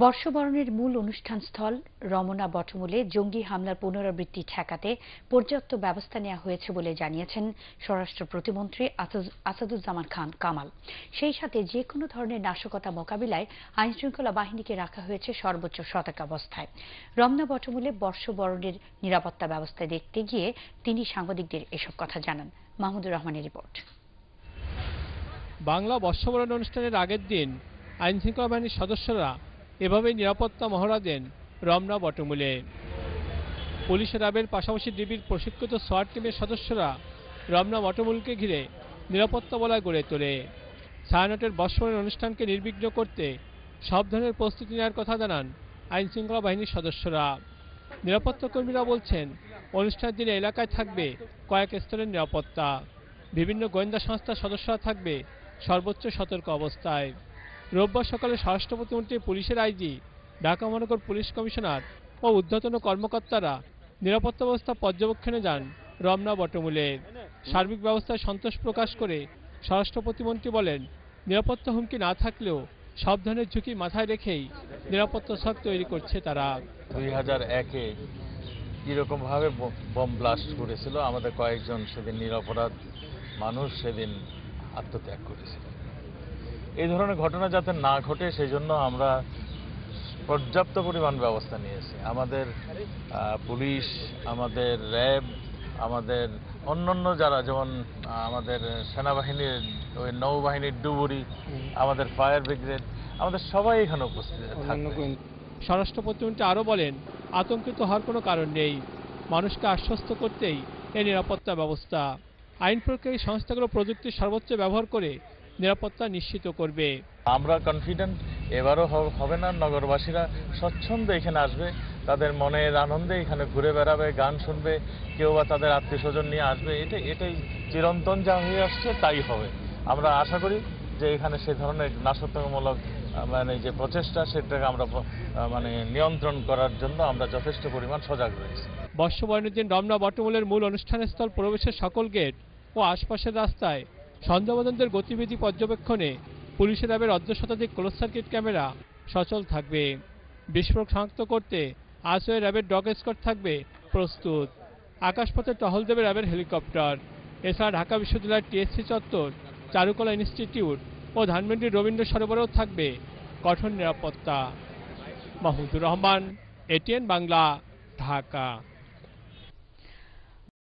বর্ষবরণের মূল অনুষ্ঠানস্থল রমনা বটমূলে জঙ্গি হামলার পুনরাবৃত্তি ঠেকাতে পর্যাপ্ত ব্যবস্থা নেওয়া হয়েছে বলে জানিয়েছেন স্বরাষ্ট্র প্রতিমন্ত্রী আসাদুজ্জামান খান কামাল। সেই সাথে যে কোনো ধরনের নাশকতা মোকাবিলায় আইনশৃঙ্খলা বাহিনীকে রাখা হয়েছে সর্বোচ্চ সতর্কাবস্থায়। রমনা বটমূলে বর্ষবরণের নিরাপত্তা ব্যবস্থা দেখতে গিয়ে তিনি সাংবাদিকদের এসব কথা জানান। মাহমুদুর রহমানের রিপোর্ট। বাংলা বর্ষবরণ অনুষ্ঠানের আগের দিন আইনশৃঙ্খলা বাহিনীর সদস্যরা এভাবেই নিরাপত্তা মহড়া দেন রমনা বটমূলে। পুলিশ র্যাবের পাশাপাশি ডিবির প্রশিক্ষিত সোয়াট টিমের সদস্যরা রমনা বটমূলকে ঘিরে নিরাপত্তা বলয় গড়ে তোলে। ছায়ানটের বর্ষবরণ অনুষ্ঠানকে নির্বিঘ্ন করতে সব ধরনের প্রস্তুতি নেওয়ার কথা জানান আইনশৃঙ্খলা বাহিনীর সদস্যরা। নিরাপত্তা কর্মীরা বলছেন, অনুষ্ঠানের দিনে এলাকায় থাকবে কয়েক স্তরের নিরাপত্তা। বিভিন্ন গোয়েন্দা সংস্থার সদস্যরা থাকবে সর্বোচ্চ সতর্ক অবস্থায়। রোববার সকালে স্বরাষ্ট্র প্রতিমন্ত্রী, পুলিশের আইজি, ঢাকা মহানগর পুলিশ কমিশনার ও ঊর্ধ্বতন কর্মকর্তারা নিরাপত্তা ব্যবস্থা পর্যবেক্ষণে যান রমনা বটমূলে। সার্বিক ব্যবস্থায় সন্তোষ প্রকাশ করে স্বরাষ্ট্র প্রতিমন্ত্রী বলেন, নিরাপত্তা হুমকি না থাকলেও সব ধরনের ঝুঁকি মাথায় রেখেই নিরাপত্তা ছক তৈরি করছে তারা। 2001-এ এরকম ভাবে বম ব্লাস্ট করেছিল, আমাদের কয়েকজন সেদিন নিরপরাধ মানুষ সেদিন আত্মত্যাগ করেছিল। এই ধরনের ঘটনা যাতে না ঘটে সেই জন্য আমরা পর্যাপ্ত পরিমাণ ব্যবস্থা নিয়েছি। আমাদের পুলিশ, আমাদের র্যাব, আমাদের অন্যান্য যারা, যেমন আমাদের সেনাবাহিনীর, ওই নৌবাহিনীর ডুবুরি, আমাদের ফায়ার ব্রিগেড, আমাদের সবাই এখানে উপস্থিত থাকবে। স্বরাষ্ট্র প্রতিমন্ত্রী আরও বলেন, আতঙ্কিত হওয়ার কোনো কারণ নেই। মানুষকে আশ্বস্ত করতেই এই নিরাপত্তা ব্যবস্থা। আইন প্রয়োগকারী সংস্থাগুলো প্রযুক্তির সর্বোচ্চ ব্যবহার করে নিরাপত্তা নিশ্চিত করবে। আমরা কনফিডেন্ট এবারও হবে না। নগরবাসীরা স্বচ্ছন্দে এখানে আসবে, তাদের মনের আনন্দে এখানে ঘুরে বেড়াবে, গান শুনবে, কেউ বা তাদের আত্মীয় স্বজন নিয়ে আসবে। এটাই চিরন্তন যা হয়ে আসছে তাই হবে। আমরা আশা করি যে এখানে সে ধরনের নাশকতামূলক যে প্রচেষ্টা, সেটাকে আমরা নিয়ন্ত্রণ করার জন্য আমরা যথেষ্ট পরিমাণ সজাগ রয়েছি। বর্ষবরণের দিন রমনা বটমূলের মূল অনুষ্ঠানস্থল প্রবেশের সকল গেট ও আশপাশের রাস্তায় সন্দেহভাজনদের গতিবিধি পর্যবেক্ষণে পুলিশের র্যাবের অর্ধশতাধিক ক্লোজ সার্কিট ক্যামেরা সচল থাকবে। বিস্ফোরক শনাক্ত করতে আসওয়ে র্যাবের ডগ স্কোয়াড থাকবে প্রস্তুত। আকাশপথে টহল দেবে র্যাবের হেলিকপ্টার। এছাড়া ঢাকা বিশ্ববিদ্যালয়ের টিএসসি চত্বর, চারুকলা ইনস্টিটিউট ও ধানমন্ডির রবীন্দ্র সরোবরেও থাকবে কঠোর নিরাপত্তা। মাহমুদুর রহমান, এটিএন বাংলা, ঢাকা।